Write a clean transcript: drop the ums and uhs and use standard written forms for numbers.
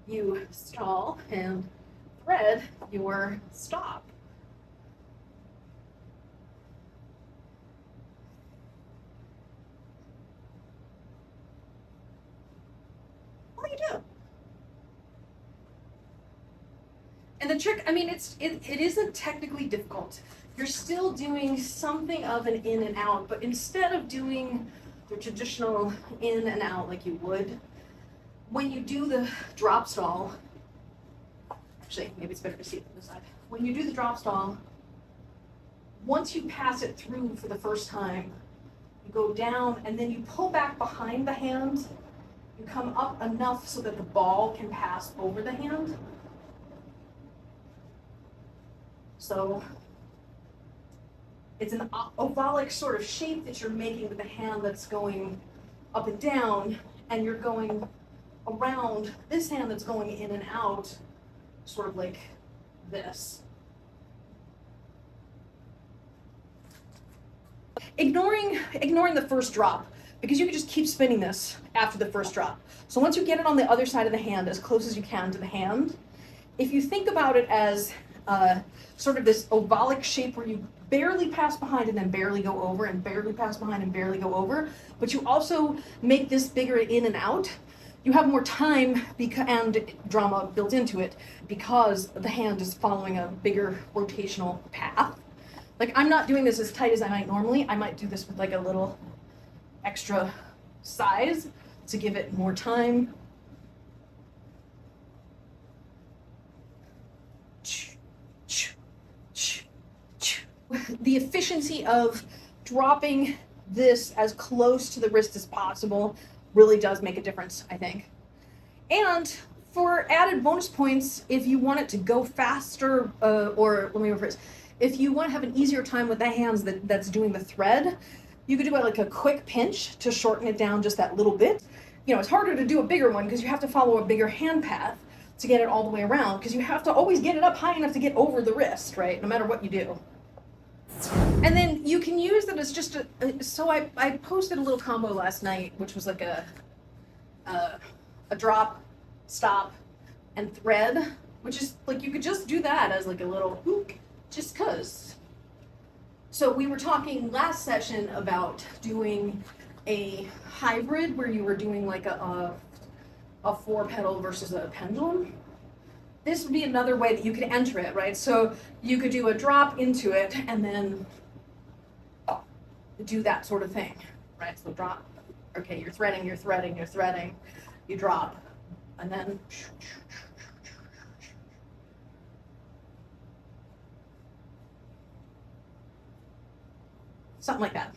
you stall and thread your stop. All you do. And the trick, I mean, it isn't technically difficult. You're still doing something of an in and out, but instead of doing the traditional in and out like you would, when you do the drop stall, actually, maybe it's better to see it from this side. When you do the drop stall, once you pass it through for the first time, you go down and then you pull back behind the hand. You come up enough so that the ball can pass over the hand. So it's an ovalic sort of shape that you're making with the hand that's going up and down, and you're going around this hand that's going in and out, sort of like this. Ignoring the first drop, because you can just keep spinning this after the first drop. So once you get it on the other side of the hand, as close as you can to the hand, if you think about it as sort of this ovalic shape where you barely pass behind and then barely go over, and barely pass behind and barely go over, but you also make this bigger in and out, you have more time and drama built into it because the hand is following a bigger rotational path. Like, I'm not doing this as tight as I might normally. I might do this with like a little extra size to give it more time. The efficiency of dropping this as close to the wrist as possible really does make a difference, I think. And for added bonus points, if you want it to go faster, or let me rephrase, if you want to have an easier time with the hands that's doing the thread, you could do like a quick pinch to shorten it down just that little bit. You know, it's harder to do a bigger one because you have to follow a bigger hand path to get it all the way around, because you have to always get it up high enough to get over the wrist, right? No matter what you do. And then you can use it as just so I posted a little combo last night, which was like a drop, stop, and thread, which is like, you could just do that as like a little hook, just cause. So we were talking last session about doing a hybrid where you were doing like a 4-pedal versus a pendulum. This would be another way that you could enter it, right? So you could do a drop into it and then do that sort of thing, right? So drop, okay, you're threading, you drop, and then something like that.